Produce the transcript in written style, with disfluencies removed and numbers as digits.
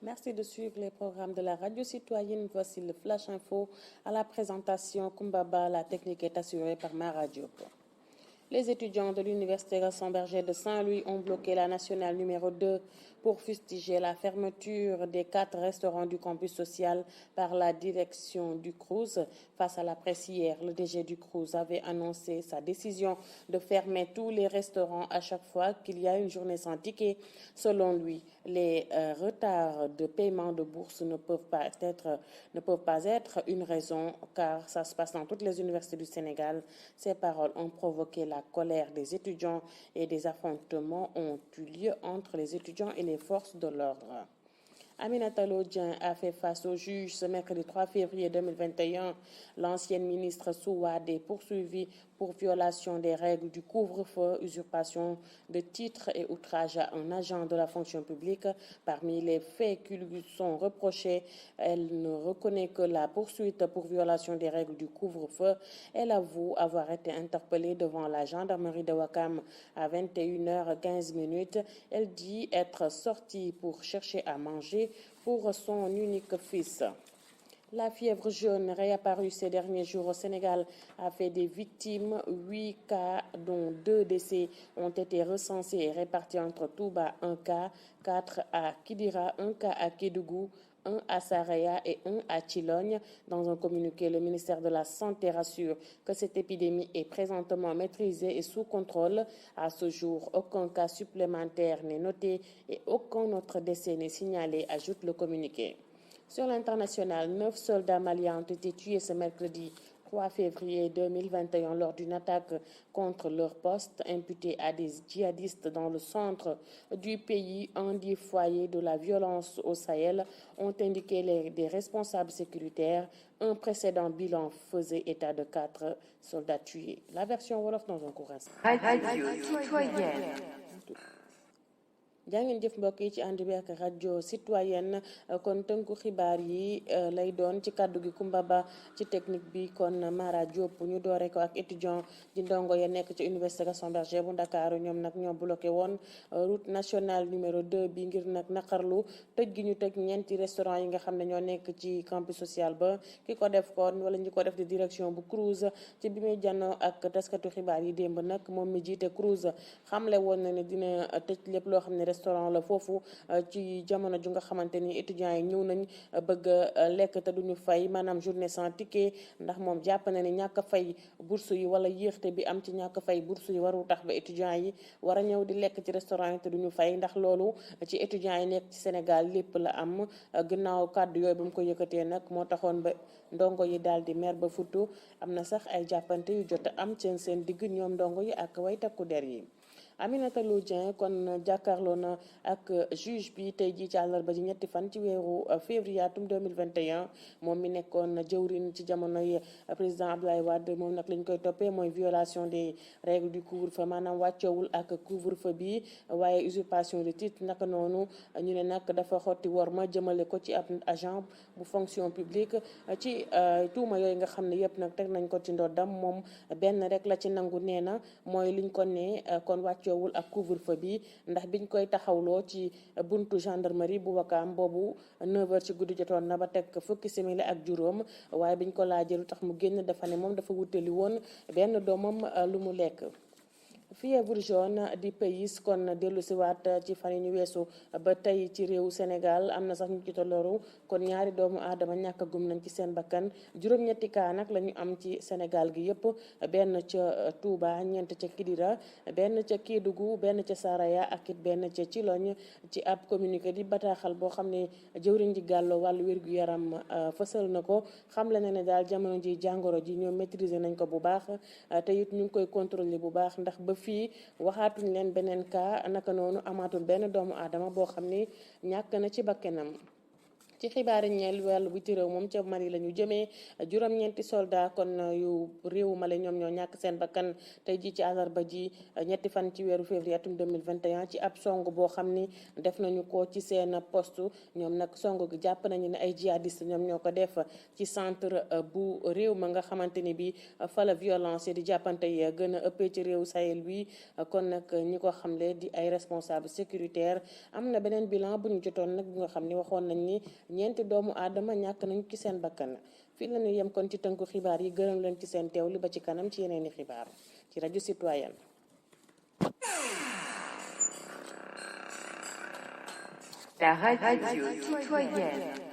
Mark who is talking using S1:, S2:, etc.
S1: Merci de suivre les programmes de la radio citoyenne. Voici le Flash Info. À la présentation, Kumbaba, la technique est assurée par Mara Diop. Les étudiants de l'Université Gaston Berger de Saint-Louis ont bloqué la nationale numéro 2 pour fustiger la fermeture des 4 restaurants du campus social par la direction du Crous. Face à la presse hier, le DG du Crous avait annoncé sa décision de fermer tous les restaurants à chaque fois qu'il y a une journée sans ticket. Selon lui, les retards de paiement de bourse ne peuvent pas être une raison, car ça se passe dans toutes les universités du Sénégal. Ces paroles ont provoqué la colère des étudiants et des affrontements ont eu lieu entre les étudiants et les forces de l'ordre. Aminata Lodien a fait face au juge ce mercredi 3 février 2021. L'ancienne ministre Souad est poursuivie pour violation des règles du couvre-feu, usurpation de titres et outrage à un agent de la fonction publique. Parmi les faits qui lui sont reprochés, elle ne reconnaît que la poursuite pour violation des règles du couvre-feu. Elle avoue avoir été interpellée devant la gendarmerie de Ouakam à 21h15. Elle dit être sortie pour chercher à manger pour son unique fils. La fièvre jaune réapparue ces derniers jours au Sénégal a fait des victimes. 8 cas, dont 2 décès, ont été recensés et répartis entre Touba, 1 cas, 4 à Kidira, 1 cas à Kédougou, 1 à Saraya et 1 à Thilogne. Dans un communiqué, le ministère de la Santé rassure que cette épidémie est présentement maîtrisée et sous contrôle. À ce jour, aucun cas supplémentaire n'est noté et aucun autre décès n'est signalé, ajoute le communiqué. Sur l'international, 9 soldats maliens ont été tués ce mercredi 3 février 2021 lors d'une attaque contre leur poste imputée à des djihadistes dans le centre du pays. Un des foyers de la violence au Sahel ont indiqué des responsables sécuritaires. Un précédent bilan faisait état de 4 soldats tués. La version Wolof dans un court instant.
S2: Radio citoyenne.
S1: jaa ngeen jëf mbokk yi ci ànd bi ak rajo citoyenne kon tënku xibaar yi lay doon ci kàddu gi Kumba Ba ci technique bi kon Mara Diop ñu doore ko ak étudiant di ndongo ya nekk ci université Gaston Berger bu Ndakaaru ñoom nag ñoo bloqué woon route nationale numéro 2 bi ngir nag naqarlu tëj gi ñu tëj ñeenti restaurant yi nga xam ne ñoo nekk ci campus social ba ki ko def kon wala ñi ko def di direction bu Crous ci bi muy jànnoo ak taskatu xibaar yi démb nag moom mi jiite Crous xamle woon na ne dina tëj lépp loo xam ne restaurant la foofu ci jamono ju nga xamante ni étudiants yi ñëw nañ bëgg lekk te duñu fay maanaam journée sans ticket ndax moom jàpp na ne ñàkk fay bourse yi wala yéexte bi am ci ñàkk fay bourse yi waru tax ba étudiants yi war a ñëw di lekk ci restaurant yi te duñu fay ndax loolu ci étudiants yi nekk ci Sénégal lépp la am. Gannaaw kàddu yooyu ba mu ko yëkkatee nag moo taxoon ba ndongo yi daal di mer ba futu am na sax ay jàppante yu jot a am seen digg ñoom ndongo yi ak way takku der yi. Aminata Lodien kon jàkkaarloo na ak juge bi tey jii ci àllarba ji ñetti fan ci weeru février atum 2021 moom mi nekkoon jëwriñ ci jamonoy président Abdoulaye Wade moom nag lañ koy toppee mooy violation des règles du couvre-feu maanaam wàccoowul ak couvre-feu bi waaye usurpation de titre naka noonu ñu ne nag dafa xotti worma jëmale ko ci ab agent bu fonction publique ci tuuma yooyu nga xam ne yëpp nag teg nañ ko ci ndoddam moom benn rek la ci nangu nee na mooy liñ ko ne kon wàccoowul ak couvre-feu bi ndax biñ koy taxawloo ci buntu gendarmerie bu Wakaam boobu 9h ci guddi jotoon na ba teg fukki simili ak juróom waaye biñ ko laajee lu tax mu génn dafa ne moom dafa wutali woon benn doomam lu mu lekk. Fièvre jaune di pays kon dellu si waat ci fan yi ñu weesu ba tey ci réewu Sénégal am na sax ñu ci tolloru kon ñaari doomu aadama ñàkkagum nañ ci seen bakkan juróom-ñetti cas nag la ñu am ci Sénégal gi yëpp benn ca Touba ñeent ca Kidira benn ca Kédougou benn ca Saraya ak it benn ca Thilogne ci ab communiqué di bataaxal boo xam ne jëwriñ ji gàllo wàllu wér-gu-yaram fësal na ko xamle na ne daal jamono ji jàngoro ji ñoom maîtriser nañ ko bu baax te it ñu ngi koy contrôler bu baax ndax ba fii waxaatuñ leen beneen cas naka noonu amaatul benn doomu aadama boo xam ni ñàkk na ci bakkanam ci xibaari ñeel wàllu biti réew moom ca Mali la ñu jëmee juróom-ñeenti soldat kon yu réewu Mali ñoom ñoo ñàkk seen bakkan tey ji ci àllarba ji ñetti fan ci weeru février atum 2021 ci ab song boo xam ni def nañu ko ci seen poste ñoom nag song gi jàpp nañu ne ay jihadiste ñoom ñoo ko def ci centre bu réew ma nga xamante ni bi fa la violence di jàppante yi gën a ëppee ci réew Sahel wi kon nag ñi ko xamle di ay responsable sécuritaire am na beneen bilan bu ñu jotoon nag bi nga xam ni waxoon nañ ni ñeenti doomu aadama ñàkk nañu ci seen bakkan fii la ñu yem kon ci tënku xibaar yi gërëm leen ci seen teewlu ba ci kanam ci yeneeni xibaar ci rajo citoyenne.
S2: La radio citoyenne.